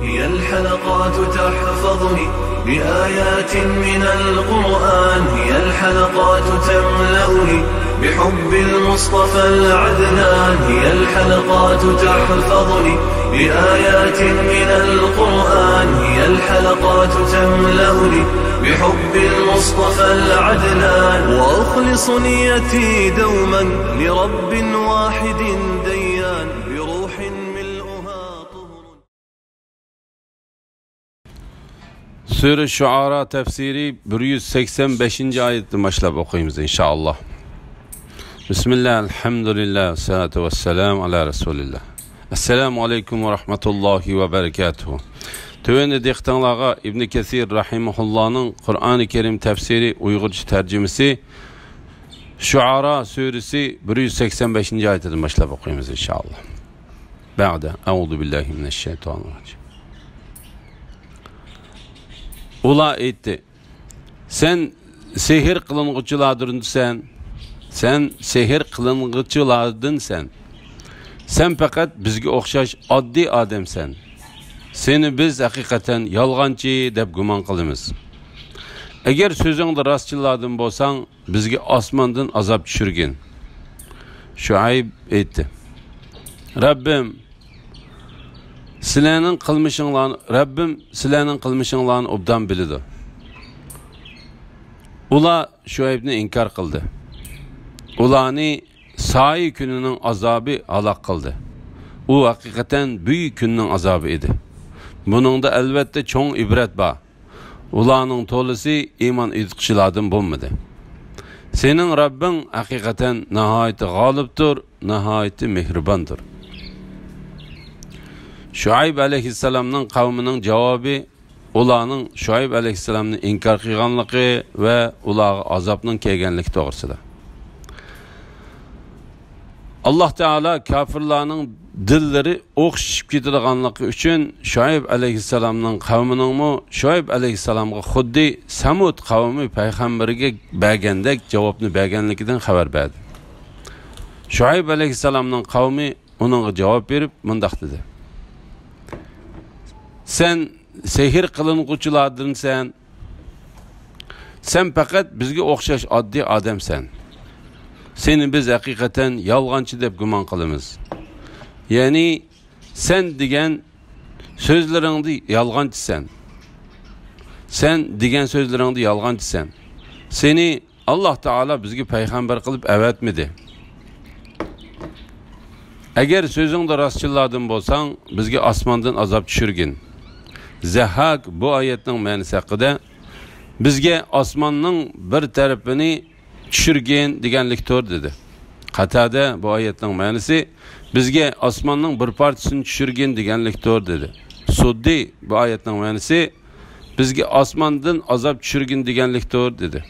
هي الحلقات تحفظني بآيات من القرآن، هي الحلقات تملأني بحب المصطفى العدنان، هي الحلقات تحفظني بآيات من القرآن، هي الحلقات تملأني بحب المصطفى العدنان، وأخلص نيتي دوما لرب واحد ديان بروح ملؤها طهر. Sure Şuara tefsiri 185. ayetten başlayıp okuyayım inşallah. Bismillah, elhamdülillah, salatu vesselam ala Resulillah. Esselamu aleyküm ve rahmetullahi ve berekatuhu. Tövende dehtanlağa İbn Kesir rahimahullah'ın Kur'an-ı Kerim tefsiri Uygurca tercümesi Şuara suresi 185. ayetten başlayıp okuyayım inşallah. Ba'de euzu billahi mineşşeytanirracim. Ula etti. Sen sehir kılınğıçılardın sen. Sen sehir kılınğıçılardın sen. Sen fakat bizge okşaş addi adem sen. Seni biz hakikaten yalgancı dep guman kılımız. Eğer sözüңді rastçıladın bolsan bizge asmandan azap düşürgin. Şuayb etti. Rabbim sizlerning qilmishinglarni obdan biladi. Ular Şuaybni inkar qildi. Ularni sayi kunining azobi halok qildi. U haqiqatan buyuk kunning azobi edi. Buningda albatta cho'ng ibrat bor. Ularning to'lisi iymon etqichilardan bo'lmadi. Sening Rabbing haqiqatan nihoyat g'olibdir, nihoyat mehribondir. Şuayb aleyhisselamның qavmining javobi ularning Şuayb aleyhisselamni inkar qilganligi va ularga azobning kelganligi to'g'risida. Allah Teala kafirlarning dillari o'xshib ketadiganligi uchun Şuayb aleyhisselamning qavmining Şuayb aleyhisselamga xuddi Samud qavmi payg'ambariga bergandek javobni berganligidan xabar berdi. Şuayb aleyhisselamning qavmi uningga javob berib mundaq dedi: Sen sehir kılınğıçılardın sen. Sen fakat bizge okşaş addi adem sen. Seni biz hakikaten yalgancı dep guman kılımız. Yani sen digen sözlerinde yalgancı sen. Sen digen sözlerinde yalgancı sen. Seni Allah Teala bizge peygamber kılıp evetmedi. Eğer sözüңді rastçıladın bolsan bizge asmandan azap düşürgin. Zahhak bu ayetning ma'nosi haqida bizga osmonning bir tarafini tushirgin deganlikdir dedi. Qatada bu oyatning ma'nosi bizga osmonning bir parchasini tushirgin deganlikdir dedi. Suddi bu oyatning ma'nosi bizga osmondan azob tushirgin deganlikdir dedi.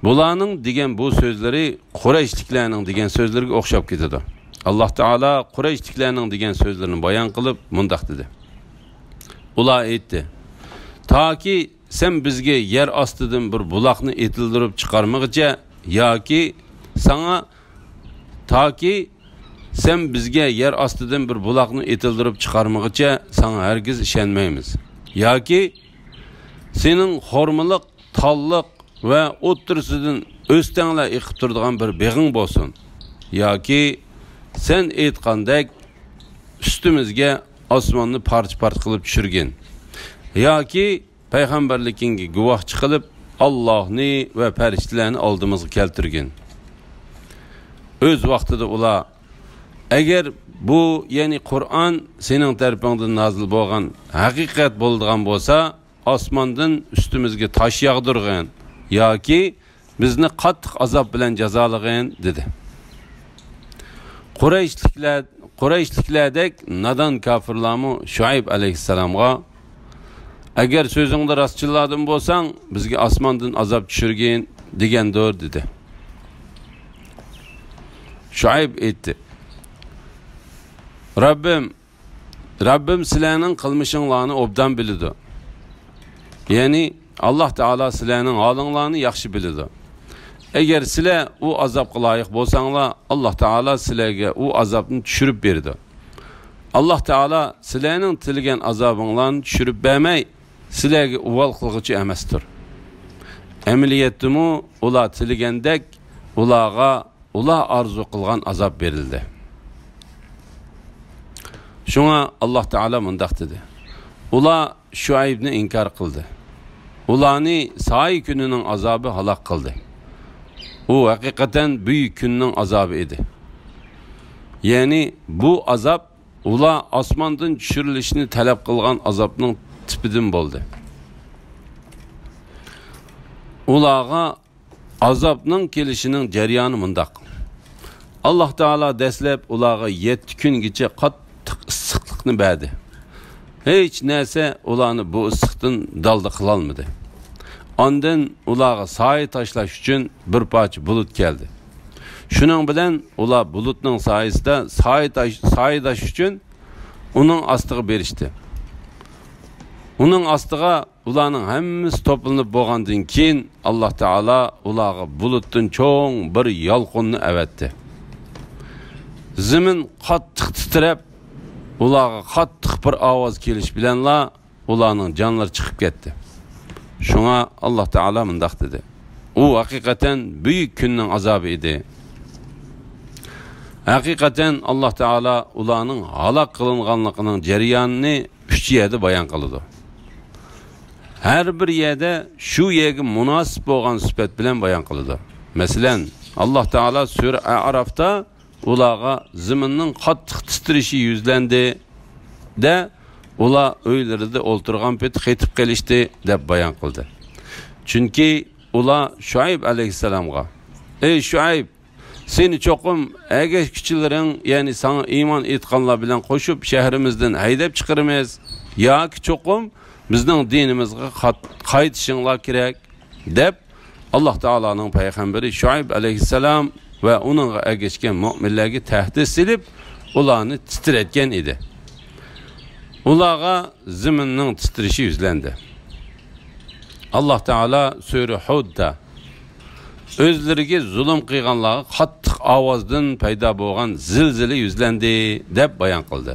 Bularning degan bu so'zlari Qurayshliklarning degan so'zlarga o'xshab ketadi. Allah Teala Qurayshliklarning degan so'zlarini bayon qilib mundaq dedi. Ular aytdi: "Taki sen bizga yer ostidan bir buloqni etildirib chiqarmoqcha yoki sana taki sen bizga yer ostidan bir buloqni etildirib chiqarmoqcha sana hargiz ishonmaymiz. Yoki sening xormiliq, talliq va o'ttirsidan o'stanglar iqib turadigan bir beg'ing bo'lsin. Yoki sen aytgandek üstümizge osmonni parcha-parcha qilib tushirgin. Yoki payg'ambarligingga guvohchi qilib Allohni va farishtalarni oldimizga keltirgin." O'z vaqtida ular agar bu ya'ni Qur'on sening tarafingdan nozil bo'lgan haqiqat bo'ladigan bo'lsa, osmondan ustimizga tosh yog'dirgin yoki bizni qattiq azob bilan jazolagin dedi. Qurayshliklardek nadan kafirlarmi Şuayb aleyhisselamga agar sözüңді rastçıladın bolsan bizge osmondan azob tushirgin degandir dedi. Şuayb aytdi: Rabbim sizlarning qilmishinglarni obdan biladi. Ya'ni Allah Teala sizlarning holinglarni yaxshi biladi. Eğer sizler o azapga layık bolsanglar, Allah Teala sizlerge o azapını düşürüp berdi. Allah Taala sizlarning tilgan azobinglarni tushirib bermay, sizlarga uval qilg'ichi emasdir. Amaliyotimi ular tilgandek ular arzu qilgan azob berildi. Şuna Allah Taala mundaq dedi. Ular Şuaybni inkar qildi. Ularni say kunining azobi halok qildi. U haqiqatan büyük kunning azobi edi. Yani bu azab ular osmondan tushirilishini talab qilgan azobning tipidan bo'ldi. Ularga azobning kelishining jarayoni mundaq. Allah Taala dastlab ularga 7 kungacha qattiq issiqlikni berdi. Hech narsa ularni bu issiqdan dalda qila olmadi. Ondan ularga soy tashlash uchun bir parcha bulut keldi. Shuning bilan ular bulutning soyasida soy tash uchun uning ostiga berishdi. Uning ostiga ularning hammasi to'planib bo'lgandan keyin Alloh taolo ularga bulutdan cho'ng bir yolqinni avatdi. Zamin qattiq titrab, ularga qattiq bir ovoz kelish bilanla ularning jonlari chiqib ketdi. Şuna Allah Taala mundaq dedi. U haqiqatan büyük kunning azobi edi. Haqiqatan Allah Taala ularning halok qilinganligining jarayonini 3 yerda bayon qildi. Her bir yerda shu yerga munosib bo'lgan sifat bilan bayon qildi. Masalan, Allah Taala Sura A'rafda ularga zaminning qattiq titrishi yuzlandi de ular öylerinde o'ltirgan pet xetib qilishdi deb bayon qildi. Chunki ular Şuayb alayhissalomga: "Ey Şuayb, seni çoqum əgəş kiçilərin, yani sana iman etqanlar bilan qoşub şəhrimizdən haydab çıxırmız, yoki çoqum bizning dinimizə qaytışınlar kerak" deb Allah Taala'nın payg'ambari Şuayb alayhissalom va uningga əgəşgan mu'minlarga tahdid silib, ularni titratgan edi. Ularga zaminning titrishi yuzlandi. Allah Taala Sura Hudda özleriga zulm qilganlarga qattiq ovozdan paydo bo'lgan zilzila yuzlandi deb bayon qildi.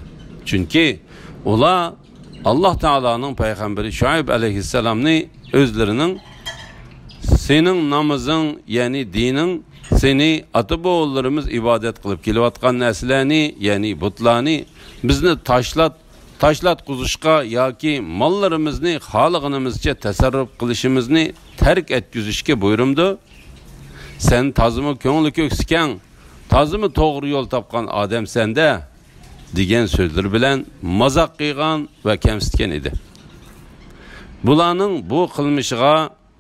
Chunki ular Allah Taala'nın payg'ambari Şuayb alayhissalomni özlerining sening namozing, yani dining, seni ata-bobolarimiz ibodat qilib kelayotgan narsalarni, yani butlarni bizni tashlatqizishga yoki mollarimizni xohlaganimizcha tasarruf qilishimizni tark etkizishga buyurumdi. Sen tazımı ko'ngli ko'ksikan, tazımı to'g'ri yo'l topgan odam senda degan so'zlar bilan mazoq qilgan va kamsitgan edi. Bularning bu qilmishiga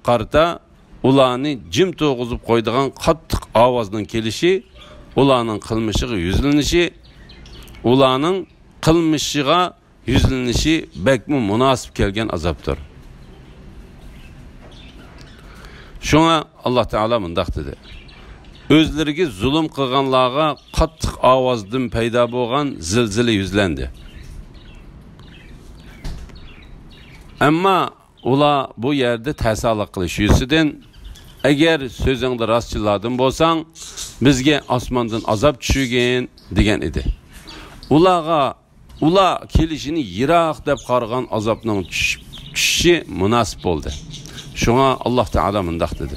qarta ularni jim to'g'izib qo'ydigan qattiq ovozning kelishi, ularning qilmishiga yuzlanishi, ularning qilmishiga yuzlanishi bekmi munosib kelgan azobdir. Şuna Allah Taala mundaq dedi. Özleriga zulm qilganlarga qattiq ovozdan paydo bo'lgan zilzila yuzlandi. Ammo ular bu yerda tasallaq qilish yuzidan, agar so'zingda rostchilardan bo'lsang, bizga osmondan azob tushgan degan edi. Ular kelishini yiroq deb qaragan azobning tushishi munosib bo'ldi. Şuna Allah Taala mundaq dedi.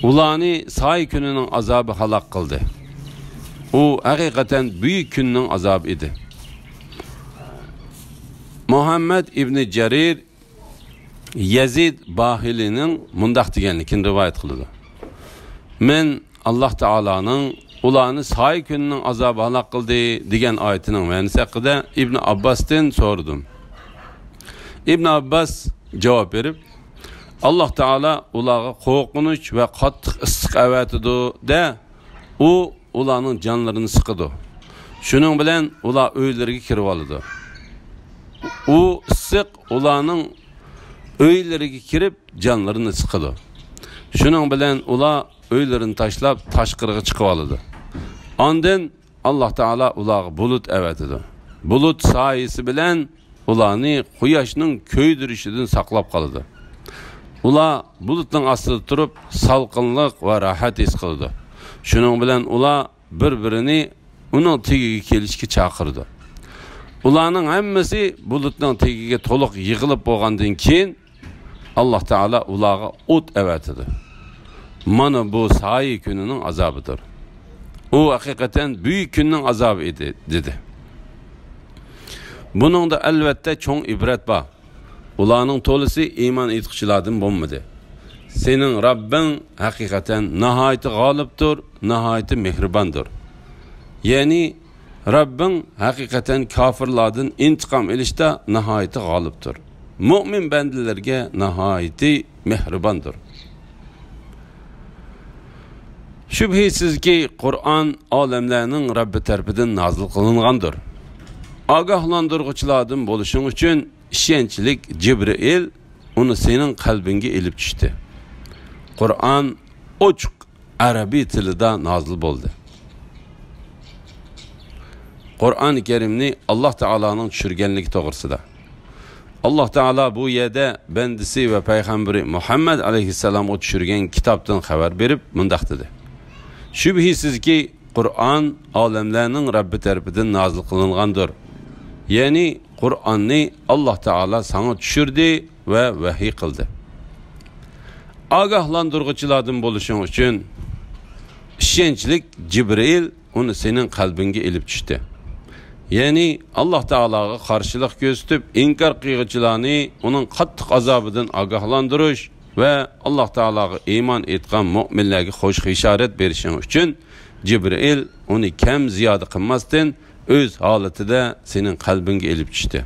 Ularni say kunining azobi halok qildi. U haqiqatan büyük kunning azobi edi. Muhammed ibn Jarir Yazid Bahilining mundaq deganligini rivoyat qildi. Men Allah Taala'nın ularni say kunining azobi halok qildi degan oyatining ma'nosi haqida Ibn Abbasdan so'radim. Ibn Abbas javob berib, Allah Taala ularga qo'rqinch va qattiq issiq avatidi de u ularning jonlarini siqidi. Shuning bilan ular uylariga kirib oldi. U issiq ularning uylariga kirib jonlarini siqidi. Shuning bilan ular uylarini tashlab tashqariga chiqib oldi. Ondan Allah Taala ularga bulut avatidi. Bulut soyasi bilan ularni quyoshning ko'ydirishidan saqlab qoldi. Ular bulutning ostida turib salqinlik va rohat his qildi. Shuning bilan ular bir-birini uning tegiga kelishga chaqirdi. Ularning hammasi bulutning tagiga to'liq yig'ilib bo'lgandan keyin Alloh taolo ularga o't avatadi. Mana bu sayi kunining azobidir. U haqiqatan büyük kunning azobi edi dedi. Buningda albatta cho'ng ibrat bor. Ularning to'lisi iymon etuvchilardan bo'lmadi. Sening Rabbing haqiqatan nihoyat g'olibdir, nihoyat mehribondir. Ya'ni Rabbing haqiqatan kofirlardan intiqom olishda nihoyat g'olibdir. Mu'min bandalarga nihoyat mehribondir. Şübhisizki Kur'an alemlerinin Rabbi tarafidan nazil kılıngandır. Agahlandırgıçlardan buluşun için işençilik Cibril onu senin kalbinge elip düştü. Kur'an oçuk Arabi tilida nazil oldu. Kur'an-ı Kerimni Allah Teala'nın düşürgenlik doğrusida. Allah Teala bu yerde bendisi ve Peygamberi Muhammed aleyhisselam o düşürgen kitaptan haber verip mındaq dedi. Şübhisiz ki Kur'an alemlerinin Rabbi tarafidan nazil kılıngandır. Yani Kur'an'ı Allah Teala sana düşürdü ve vahiy kıldı. Agahlandırgıçılardan buluşun için işençlik Cibril onu senin kalbinge elip düştü. Yani Allah Teala'ya karşılık gösterip inkar kıyıcılarını onun kattık azabından agahlandırış ve Allah Teala'ya iman etken müminlerge hoş işaret verişin için Cibril onu kem ziyade kılmazdan öz haletinde senin kalbinge elip düştü.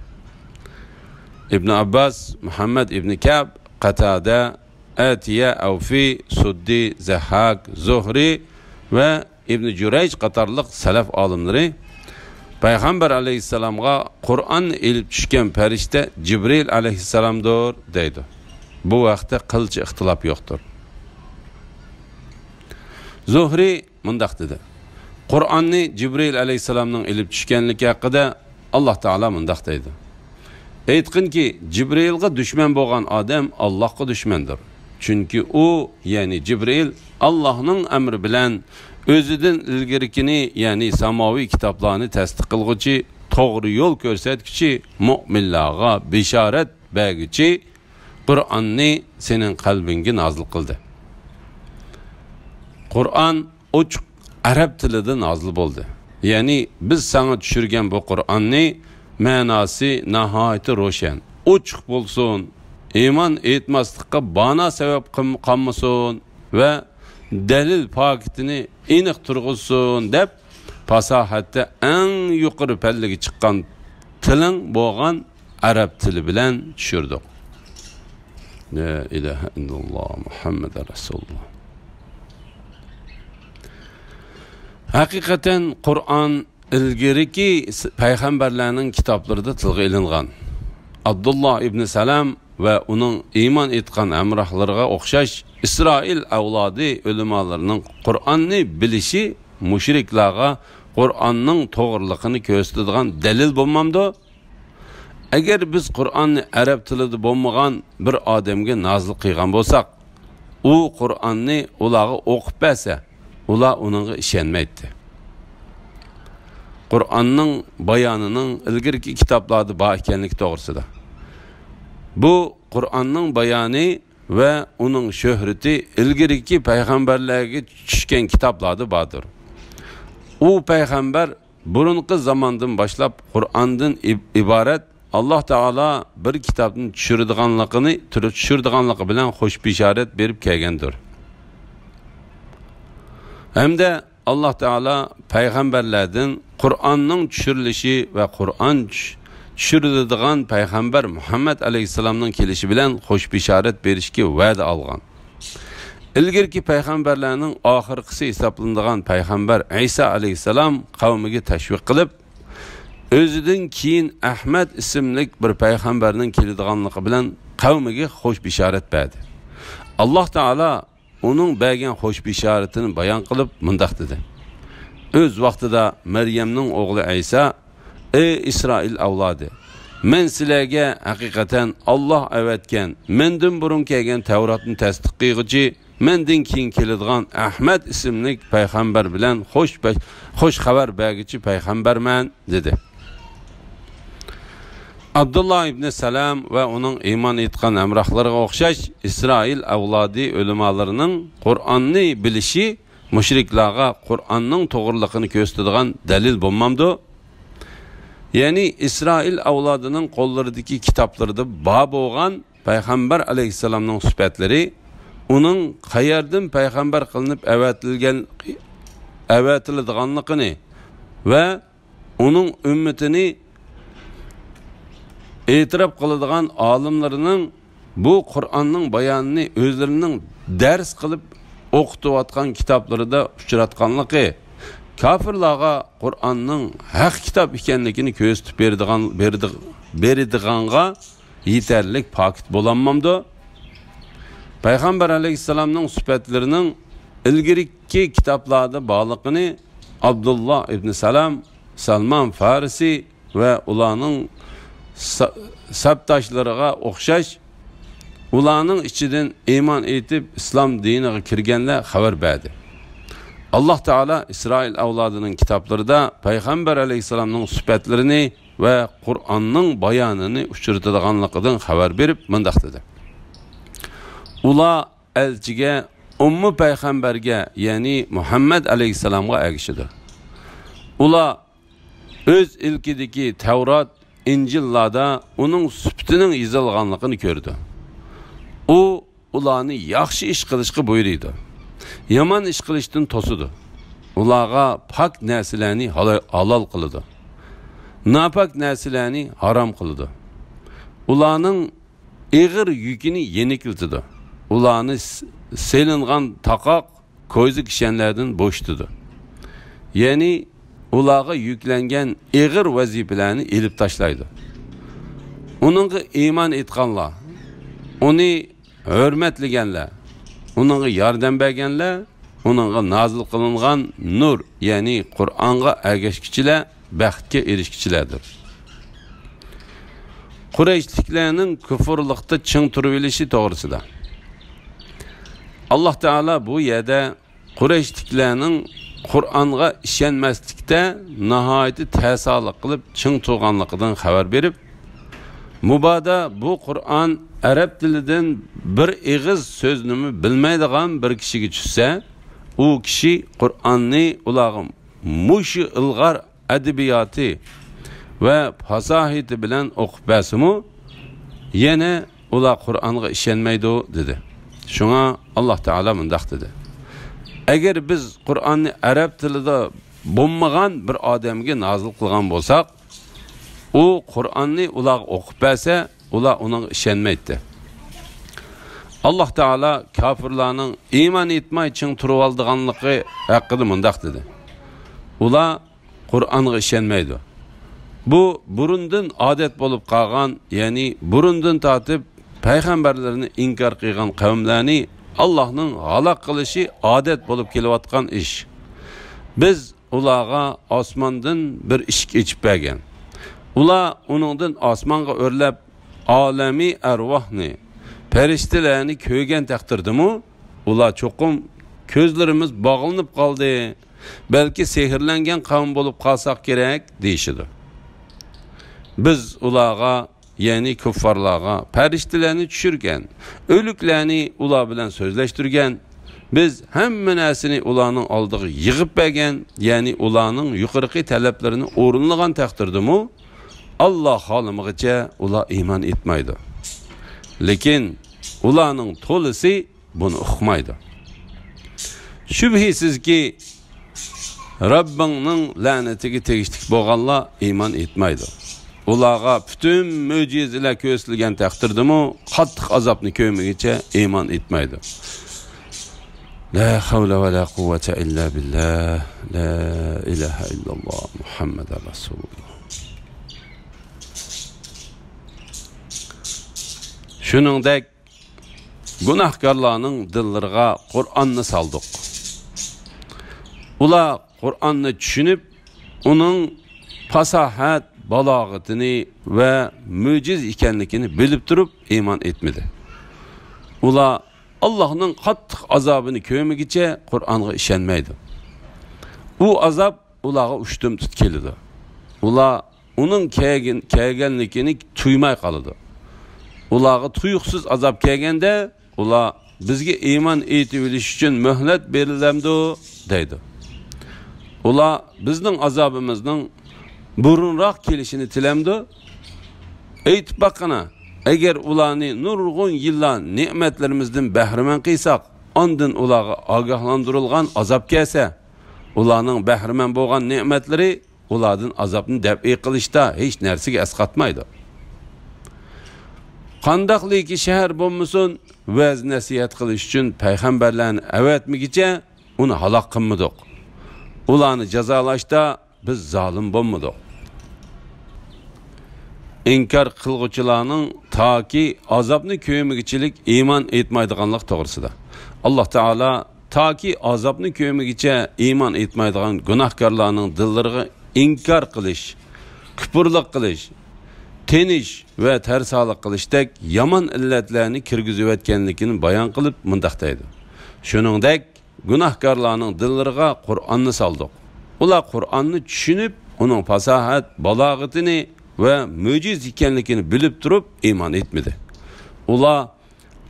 İbn Abbas, Muhammed İbn Ka'b, Katade, Atiye, Avfi, Suddi, Zehhak, Zuhri ve İbn Cüreyc katarlık selef alimleri Peygamber aleyhisselam'a Kur'an elip düşken perişte Cibril aleyhisselamdır deydi. Bu vaxtda qilchi ixtilof yo'qdir. Zuhri mundaq dedi. Qur'onni Cibril aleyhisselamning elib tushganligi haqida Allah Taala mundaq deydi. Aytqinki, Cibrilga düşman bo'lgan odam Allohga düşmandir. Chunki u, ya'ni Cibril Allohning amri bilan o'zidan ilgarikini, ya'ni samoviy kitoblarni tasdiq qilguvchi, to'g'ri yo'l ko'rsatuvchi, mu'minlarga bishorat berguvchi Kur'an'ni senin kalbinge nazil kıldı. Kur'an uçuk Arap tilida nazil oldu. Yani biz sana düşürgen bu Kur'an'ni manası nihayeti roşen. Uçuk bulsun, iman etmezlikka bana sebep kalmasın ve delil paketini inik turgulsun dep fasahatte en yukarı pellegi çıkan tilin boğan Arap tili bilen düşürdük. La ilahe illallah Muhammed Resulullah. Hakikaten Kur'an ilgiriki peygamberlerinin kitaplarında tilga ilingan. Abdullah ibn Salam ve onun iman etkan emrahlarına okşaş İsrail avladı ölümalarının Kur'an'ı bilişi müşriklarga Kur'an'ın doğruluğunu gösterdiğin delil bulmamdı. Eğer biz Kur'an'ı Arap tilida bo'lmagan bir odamga nazil qilgan bo'lsak, u Kur'an'ı ularga o'qib bersa, ular uningga ishonmaydi. Kur'an'ning bayonining ilgirki kitoblarda bor ekanligi to'g'risida. Bu Kur'an'ning bayoni ve uning shuhrati ilgirki payg'ambarlarga tushgan kitoblarda bordir. U payg'ambar burunqi zamondan boshlab Kur'an'dan iborat Allah Teala bir kitabın düşürdüğanlığı bilen hoş bir işaret verip kelgendir. Hem de Allah Teala peygamberlerden Kur'an'ın düşürülüşü ve Kur'an düşürüldüğün peygamber Muhammed Aleyhisselam'ın kelişi bilen hoş bir işaret verişki vəd algan. İlgirki peygamberlerinin ahirkisi hesaplandığın peygamber İsa Aleyhisselam kavmigi teşvik kılıp özüdün keyin Ahmed isimlik bir peygamberinin keladiganligi bilan qavmiga hoş bisharat berdi. Allah Teala onun bergan hoş bisharatini bayon qilib mundaq dedi. Öz vaqtida Meryemning o'g'li İsa, ey İsrail avlodi, men sizlarga haqiqatan Allah avatgan, mendan burun kelgan Tavratni tasdiq qilguvchi, mendan keyin keladigan Ahmed isimlik payg'ambar bilan hoş xabar berguvchi payg'ambarman dedi. Abdullah ibn Salam ve onun iman etkan emrahlarına okşaş İsrail avladi ölümalarının Kur'an'ını bilişi müşriklarga Kur'an'ның toğırlıqını gösterdiğin delil bulmamdı. Yani İsrail avladının kollarındaki kitaplarda bab olan Peygamber aleyhisselamның sübetleri onun qayerden peygamber kılınıp evetildiğanlıqını ve onun ümmetini etiraf kılıdığan alimlerinin bu Kur'an'ның bayanını özlerinin ders kılıp okutuvatkan kitapları da uçuratkanlıqı kafirlarga Kur'an'ның haq kitap ekenligini köstüp berdiğanga yeterlik pakit bolanmamdı. Peygamber aleyhisselamның sübetlerinin ilgiriki kitaplarda bağlıqını Abdullah ibn Salam, Salman Farisi ve ulanın sabtaşlarına okşaş ulanın içinden iman etip İslam dinine kirgenler haber verdi. Allah Teala İsrail avladının kitapları da Peygamber aleyhisselamның sübetlerini ve Kur'an'ның bayanını uçurtadığanlıqıdan haber verip mındaq dedi. Ula elçige Ummu Peygamberge yani Muhammed aleyhisselamga erişidi. Ula öz ilkideki Tevrat, İncil'larda onun sübtinin yazılganlığını gördü. O ulanı yaxşı iş kılışkı buyuruydu. Yaman iş kılıştın tosudu. Ulağa pak nəsilərini halal kılıdı. Napak nəsilərini haram kılıdı. Ulanın eğir yükünü yenikiltidi. Ulanı selingan takak koyzu kişenlerden boştudu. Yani ulağa yüklengen eğir vazifelerini elip taşlaydı. Onunla iman etkanlar, onu hürmetligenler, onunla yardım bergenler, onunla nazil kılıngan nur yani Kur'an'a ergeçkiçiler, bəxtke erişkiçilerdir. Kureyşliklerinin küfürlükte çın turbilişi doğrusu da. Allah Teala bu yerde Kureyşliklerinin Kur'an'a işenmezlikte nihayeti tesalık kılıp çın tuğanlıktan haber verip Mubada bu Kur'an Arap dilinden bir eğiz sözünümü bilmeydiğen bir kişiye düşse o kişi Kur'an'ı ulağım muşi ilgar edebiyatı ve fasahiti bilen okup bəsimu yine ula Kur'an'a işenmeydi o dedi. Şuna Allah Teala mındaq dedi. Eğer biz Kur'an'ı Arap dilida bulmagan bir adamga nazil qilgan bo'lsak, o Kur'an'ı ula okup bəlsə, ula ona işenmeydi. Allah Teala kafirlarning iman etmay için turvaldıganlığı hakkında mındaq dedi. Ula Kur'an'a işenmeydi. Bu burundan adet bolup qalgan, yani burundan tatip peygamberlerini inkar qilgan qavmlarni Allah'ın halak kılışı adet bolup kelivatkan iş. Biz ulağa osmandan bir iş geçip bergen. Ula onundan osmanga örlep alemi ervahni, periştelerini köygen takdirdi mu? Ula çokum közlerimiz bağlanıp kaldı. Belki sehirlengen kavm bolup kalsak gerek deyişidir. Biz ulağa yani kuffarlarga periştelerini düşürgen, ölüklerini ula bilen sözleştirgen, biz hemme nesini ulanın aldığı yığıp bergen, yani ulanın yukarıki taleplerini orunlagan takdirdi mu? Allah halımıgıca ula iman etmeydi. Lekin ulanın tolisi bunu uqmaydı. Şübhisiz ki Rabbinin lanetigi tegishlik bo'lganlar iman etmeydi. Ulağa bütün möcizeler köstilgen takdirdi mu, qattiq azapni köymegiçe iman etmeydi. La havle ve la kuvvete illa billah, la ilahe illallah, Muhammed Resulullah. Şuningdek günahkarlarning dillariga Qur'onni saldık. Ular Qur'onni tushunib, uning fasahat, balağatini ve müciz ikenlikini bilip durup iman etmedi. Ular Allah'ın qattiq azabını köymegiçe Kur'an'a işenmeydi. Bu azap ulağa uçtum tut kelidi. Ular onun kelgenlikini tuymay qalıdı. Ulağı tuyuqsuz azap kelgende, ular bizga iman etib bilish uchun muhlat berilamdi deydi. Ular bizning azobimizning burunroq kelishini tilamdi. Aytib baqana, agar ularni nurg'un yillar ne'matlarimizdan bahramand qilsak, ondan ularga ogohlantirilgan azob kelsa, ularning bahramand bo'lgan ne'matlari ulardan azobni dab'i qilishda hech narsaga asqatmaydi. Qandaqliki shahar bo'lmasin, va'z nasihat qilish uchun payg'ambarlarni avatmigicha uni halok qilmadik. Ularni jazolashda biz zolim bo'lmadik. İnkar qilg'uvchilarning toki azobni ko'ymagichilik iymon etmaydiganlik to'g'risida. Alloh taolo toki azobni ko'ymagicha iymon etmaydigan gunohkorlarning dillariga inkar qilish, kufrlik qilish, tenish va tarsalik qilishdek yomon illatlarni kirgizib o'tganligini bayon qilib mundaq deydi. Shuningdek, gunohkorlarning dillariga Qur'onni soldik. Ular Qur'onni tushunib, uning fasohat, balog'atini ve muciz ekanligini bilib turib iman etmedi. Ular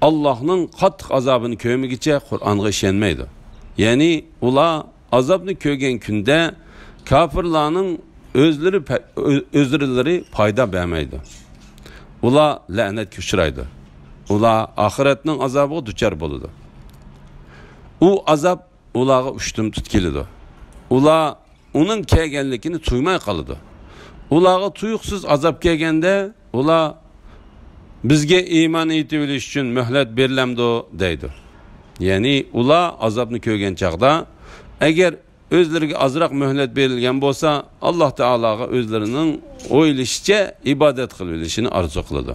Allah'ın qattiq azabını ko'ymagicha Qur'onga ishonmaydi. Ya'ni ular azobni ko'rgan kunda kafirlarning o'zlari foyda bermaydi. Ular la'natga uchraydi. Ular oxiratning azobiga duchor bo'ladi. U azob ularga ushtum tutkelidi. Ular uning kelganligini tuymay qoladi. Ularga tuyuqsiz azab kelganda, ular bizga iymon etib bilish uchun muhlat berilamdi deydi. Ya'ni ular azobni ko'rgan chaqda, agar o'zlariga azroq muhlat berilgan bo'lsa, Alloh taologa o'zlarining o'ylashicha ibodat qilib bilishini orzu qiladi.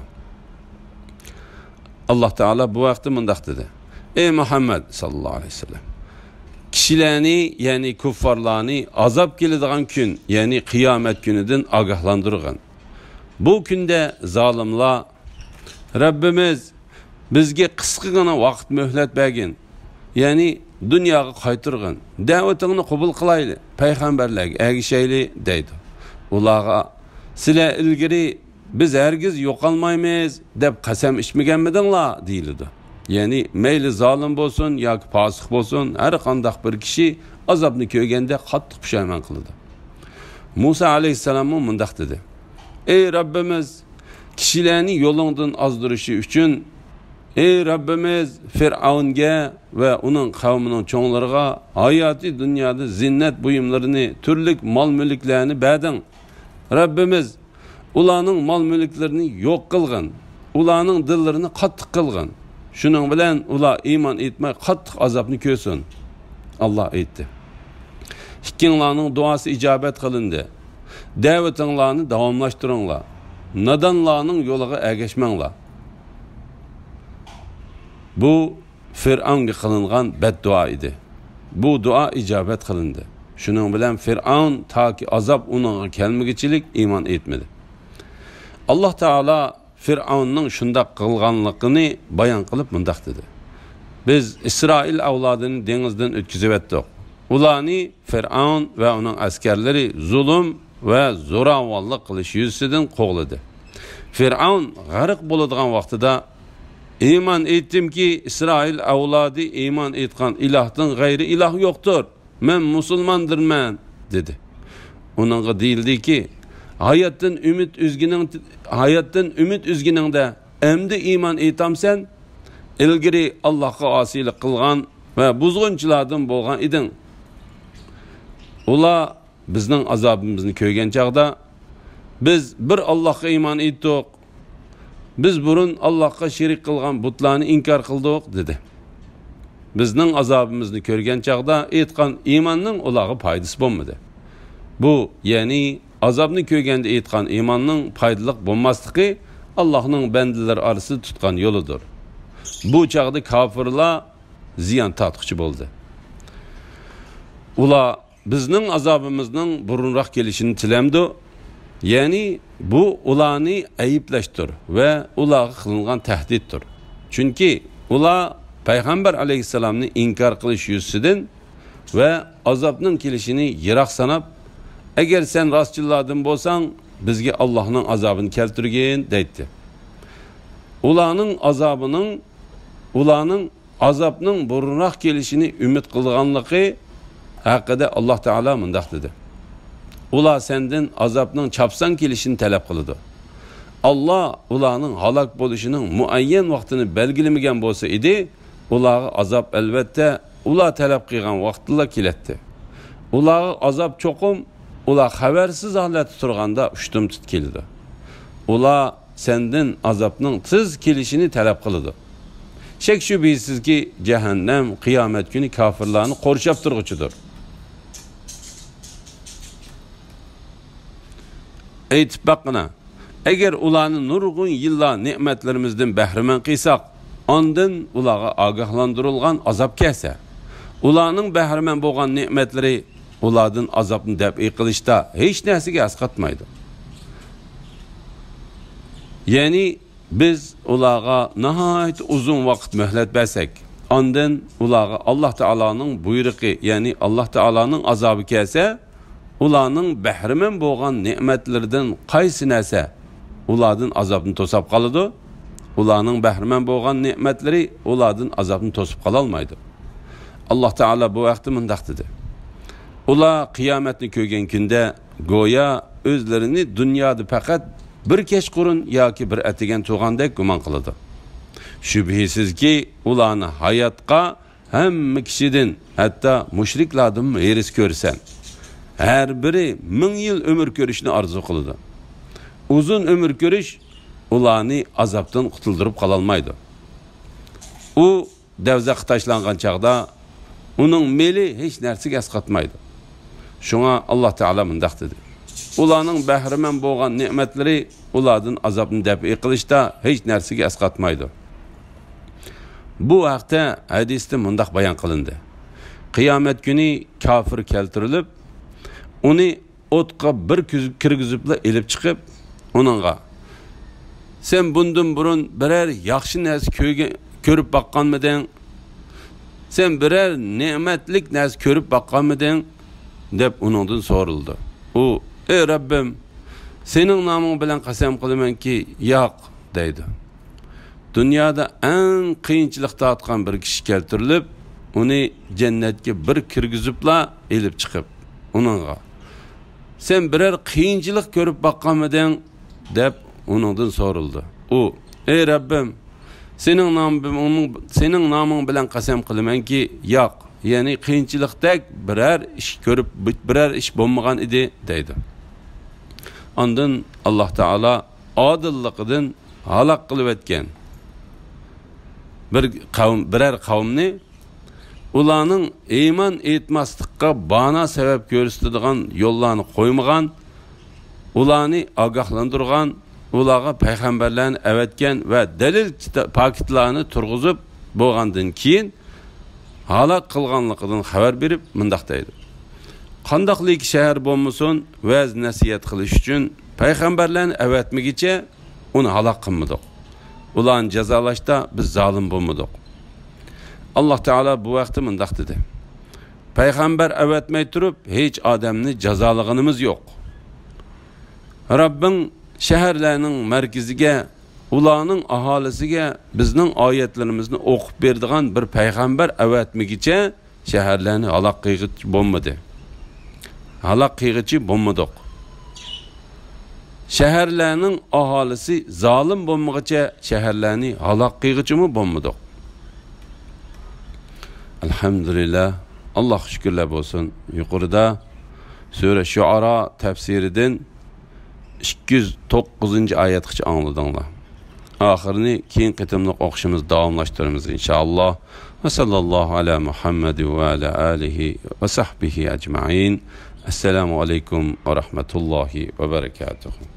Alloh taolo bu vaqtda mundaq dedi: "Ey Muhammad sallallohu alayhi vasallam, kishilarni, ya'ni kuffarlarni azob keladigan kun, ya'ni qiyomat kunidan ogohlantirgan. Bu kunda zolimlar Rabbimiz bizga qisqagina vaqt muhlat bergin, ya'ni dunyoga qaytirgin, da'vatingni qabul qilayli, payg'ambarlarga ergishayli deydi. Ularga sizlar ilgari biz hargiz yo'qolmaymiz deb qasam ichmaganmidinglar deyildi. Ya'ni meyli zalim bo'lsin yoki fosiq bo'lsin, har qanday bir kishi azobni ko'rganda qattiq pushaymon qiladi. Musa alayhissalom mundaq dedi: "Ey Rabbimiz, kishilarni yo'lingdan ozdirishi uchun ey Rabbimiz Fir'avnga va uning qavmining cho'nglariga hayoti dunyoda zinnat buyumlarini, turli mol-mulklarni berding. Rabbimiz ularning mol-mulklarini yo'q qilgin, ularning dillarini qattiq qilgin. Şunun bilen ular iman etmey qattiq azabını kösün." Allah aytdi: "İkkinlarning duası icabet kılındı. Davetinglarni davomlashtiringlar. Nadanlarning yo'liga ergashmanglar." Bu Fir'avnga qilingan beddua idi. Bu dua icabet kılındı. Şunun bilen Fir'avn taki azab uning kelmegichilik iman etmedi. Allah Teala Fir'avnning shundaq qilganligini bayon qilib mundaq dedi: "Biz İsrail avlodini dengizdan o'tkazib etdik. Ularni Fir'avn va uning askarlari zulm va zo'ravonlik qilish yuzasidan qo'g'ladi. Fir'avn g'arq bo'ladigan vaqtida iman etdimki, İsrail avlodi iman etgan ilohdan g'ayri iloh yo'qdir. Men musulmondirman" dedi. Uningga deyildiki, hayatdan ümit üzgününgde emdi iman etamsen, ilgiri Allah'a asilik kılgan ve buzgunçulardan bolgan idin. Ula bizning azabımızını ko'ygan chaqda biz bir Allah'a iman etdik. Biz burun Allah'a şerik kılgan butlarni inkar kıldık dedi. Bizning azabımızını ko'rgan chaqda etgan imanning ularga foydasi bo'lmadi. Bu yani azabını ko'rganda aytgan imanning foydaliq bo'lmasligi Allohning bandalar orasida tutgan yo'lidir. Bu chaqda kofirlar ziyon tortquchi bo'ldi. Ular bizning azobimizning burunroq kelishini tilamdi. Ya'ni bu ularni ayblashdir va ularga qilingan tahdiddir. Chunki ular payg'ambar alayhissalomni inkor qilish yuzasidan va azobning kelishini yiroq sanab, agar sen rostchilardan bo'lsang, bizga Allohning azobini keltirgin deydi. Ularning azobning burunroq kelishini umid qilganligi haqida Alloh taolo mundaq dedi. Ular sendan azobning chapsan kelishini talab qiladi. Allah ularning halok bo'lishining muayyan vaqtini belgilamagan bo'lsa edi, ularga azob albatta ular talab qilgan vaqtda keladi. Ularga azob cho'qim, ular xabarsiz holatda turganda ushtumtut keldi. Ular sendan azobning tez kelishini talab qiladi. Shek shubhisizki jahannam qiyomat kuni kofirlarni qo'rshab turguchidir. Aytib baqina, agar ularni nurg'un yillar ne'matlarimizdan bahramand qilsak, ondan ularga ogohlantirilgan azob kelsa, ularning bahramand bo'lgan ne'matlari ulardan azobni dafi qilishda hech narsaga asqatmaydi. Ya'ni biz ularga nihoyat uzun vaqt muhlat bersak, ondan ularga Alloh taolaning buyrug'i, ya'ni Alloh taolaning azobi kelsa, ularning bahramand bo'lgan ne'matlardan qaysi narsa ulardan azobni to'sib qoladi? Ularning bahramand bo'lgan ne'matlari ulardan azobni to'sib qola olmaydi. Alloh taolo bu vaqtda mundaq dedi. Ular qiyomatni ko'rgan kunda go'yo o'zlarini dunyoda faqat bir kechqurun yoki bir atigan tug'andek gumon qiladi. Shubhisizki ularni hayotga hamma kishidan, hatto mushriklardan eris ko'rsan, her biri 1000 yıl ömür görüşünü arzu kılıdı. Uzun ömür görüş ularni azaptan kutuldurub kalalmaydı. O devzak taşlangan çağda onun meli hiç nersige asqatmaydı. Şuna Allah Teala mındaq dedi. Ularning bahramand bo'lgan ne'matlari ulardan azobni dafi qilishda hech narsaga asqatmaydi. Bu vaqtda hadisda mundaq bayon qilindi. Qiyomat kuni kafir keltirilib, uni o'tqa bir kirgizibla elib chiqib, uningga sen bundan burun birer yaxshi narsa ko'rib baqqanmiding? Sen birer ne'matlik narsa ko'rib baqqanmiding? deb uningdan so'rildi. U, ey Rabbim, sening noming bilan qasam qilamanki, yo'q deydi. Dunyoda eng qiyinchilik tortgan bir kishi keltirilib, uni jannatga bir kirgizibla elib chiqib, uningga sen birer qiyinchilik ko'rib baqqanmiding deb uningdan so'rildi. U, ey Rabbim, sening noming bilan qasam qilamanki, yo'q, ya'ni qiyinchilikdek birer ish ko'rib, birer ish bo'lmagan edi deydi. Ondan Alloh taolo odilligidan halok qilib o'tgan birer qavmni ularning iymon etmaslikqa bana sebep ko'rsatadigan yo'llarni qo'ymagan, ularni ogohlantirgan, ularga payg'ambarlarni avatgan va dalil paketlarni turg'izib bo'lgandan keyin halok qilganligidan xabar berib mundaq deydi. Qandaqlik shahar bo'lmasin, va'z nasihat qilish uchun payg'ambarlarni avatmagicha uni halok qilmadik. Ularni jazolashda biz zolim bo'lmadik. Alloh taolo bu vaqtda mundaq dedi. Payg'ambar avatmay turib hech odamni jazolaganimiz yo'q. Rabbing shaharlarning markaziga, ularning aholisiga bizning oyatlarimizni o'qib beradigan bir payg'ambar avatmagicha shaharlarni halok qilg'ich bo'lmadi. Halok qilg'ichi bo'lmadik. Shaharlarning aholisi zolim bo'lmagicha shaharlarni halok qilg'ichimi bo'lmadik. Elhamdülillah, Allah şükürler olsun. Yukarıda Sure Şuara tefsirinden 209. ayetçi anladığınla. Ahirini keyin qitimliq o'qishimiz davomlashtiramiz inşallah. Ve sallallahu ala Muhammed ve ala alihi ve sahbihi ecmaîn. Esselamu aleyküm ve rahmetullahi ve berekatuhu.